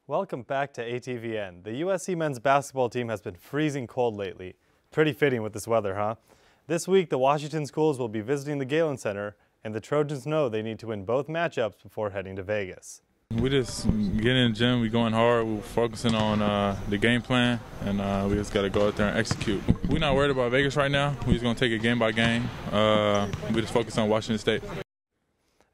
Welcome back to ATVN. The USC men's basketball team has been freezing cold lately. Pretty fitting with this weather, huh? This week, the Washington schools will be visiting the Galen Center, and the Trojans know they need to win both matchups before heading to Vegas. We just get in the gym, we going hard, we're focusing on the game plan, and we just got to go out there and execute. We're not worried about Vegas right now. We're just going to take it game by game. We just focus on Washington State.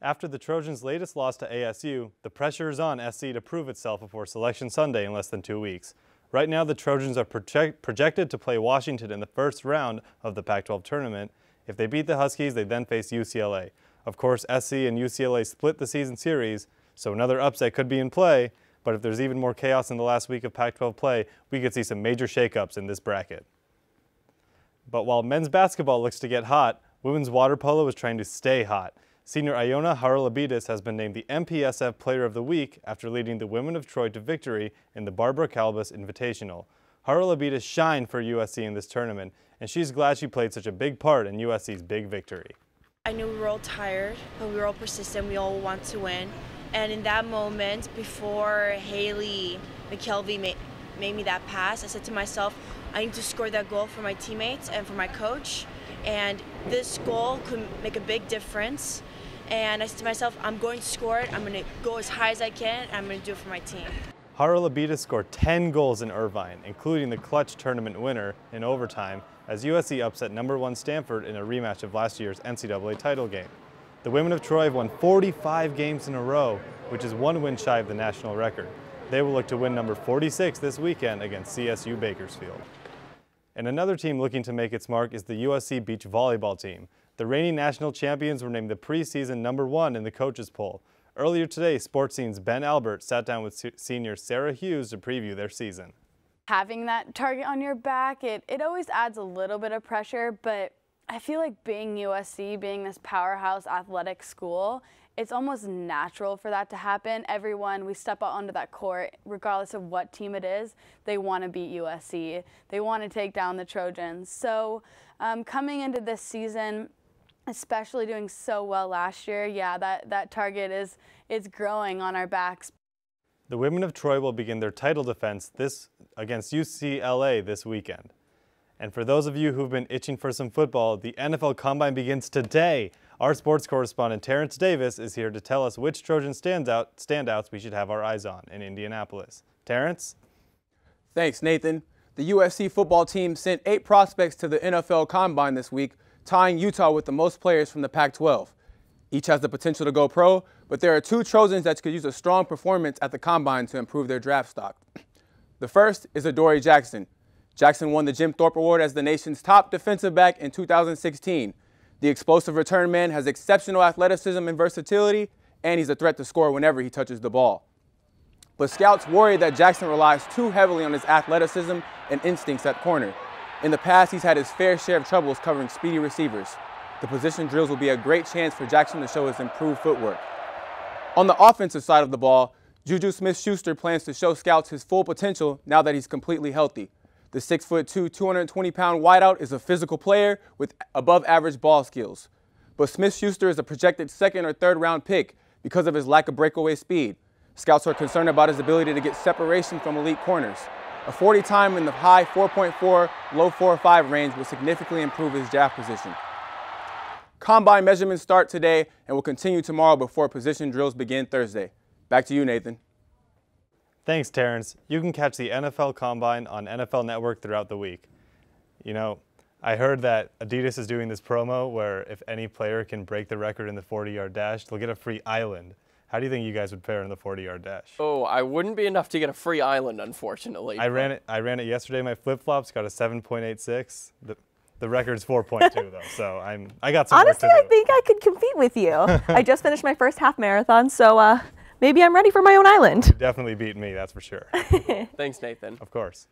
After the Trojans' latest loss to ASU, the pressure is on SC to prove itself before Selection Sunday in less than 2 weeks. Right now, the Trojans are projected to play Washington in the first round of the Pac-12 tournament. If they beat the Huskies, they then face UCLA. Of course, SC and UCLA split the season series, so another upset could be in play, but if there's even more chaos in the last week of Pac-12 play, we could see some major shakeups in this bracket. But while men's basketball looks to get hot, women's water polo is trying to stay hot. Senior Iona Haralabides has been named the MPSF Player of the Week after leading the Women of Troy to victory in the Barbara Calbus Invitational. Haralabides shined for USC in this tournament, and she's glad she played such a big part in USC's big victory. I knew we were all tired, but we were all persistent. We all want to win. And in that moment, before Haley McKelvey made me that pass, I said to myself, I need to score that goal for my teammates and for my coach. And this goal could make a big difference. And I said to myself, I'm going to score it. I'm going to go as high as I can, and I'm going to do it for my team. Haralabides scored 10 goals in Irvine, including the clutch tournament winner in overtime, as USC upset #1 Stanford in a rematch of last year's NCAA title game. The women of Troy have won 45 games in a row, which is 1 win shy of the national record. They will look to win number 46 this weekend against CSU Bakersfield. And another team looking to make its mark is the USC beach volleyball team. The reigning national champions were named the preseason #1 in the coaches poll. Earlier today, Sports Scene's Ben Albert sat down with senior Sarah Hughes to preview their season. Having that target on your back, it always adds a little bit of pressure, but I feel like being USC, being this powerhouse athletic school, it's almost natural for that to happen. Everyone, we step out onto that court, regardless of what team it is, they want to beat USC. They want to take down the Trojans. So coming into this season, especially doing so well last year, yeah, that target is growing on our backs. The women of Troy will begin their title defense against UCLA this weekend. And for those of you who've been itching for some football, the NFL Combine begins today. Our sports correspondent Terrence Davis is here to tell us which Trojan standouts we should have our eyes on in Indianapolis. Terrence? Thanks, Nathan. The USC football team sent 8 prospects to the NFL Combine this week, tying Utah with the most players from the Pac-12. Each has the potential to go pro, but there are 2 Trojans that could use a strong performance at the Combine to improve their draft stock. The first is Adoree Jackson. Jackson won the Jim Thorpe Award as the nation's top defensive back in 2016. The explosive return man has exceptional athleticism and versatility, and he's a threat to score whenever he touches the ball. But scouts worry that Jackson relies too heavily on his athleticism and instincts at corner. In the past, he's had his fair share of troubles covering speedy receivers. The position drills will be a great chance for Jackson to show his improved footwork. On the offensive side of the ball, Juju Smith-Schuster plans to show scouts his full potential now that he's completely healthy. The 6'2", 220-pound wideout is a physical player with above-average ball skills. But Smith-Schuster is a projected 2nd or 3rd round pick because of his lack of breakaway speed. Scouts are concerned about his ability to get separation from elite corners. A 40 time in the high 4.4, low 4.5 range will significantly improve his draft position. Combine measurements start today and will continue tomorrow before position drills begin Thursday. Back to you, Nathan. Thanks, Terrence. You can catch the NFL Combine on NFL Network throughout the week. You know, I heard that Adidas is doing this promo where if any player can break the record in the 40-yard dash, they'll get a free island. How do you think you guys would fare in the 40-yard dash? Oh, I wouldn't be enough to get a free island, unfortunately. I ran it yesterday. My flip-flops got a 7.86. The record's 4.2 though, so I got some Honestly, work to do. I think I could compete with you. I just finished my first half marathon, so maybe I'm ready for my own island. You definitely beat me, that's for sure. Thanks, Nathan. Of course.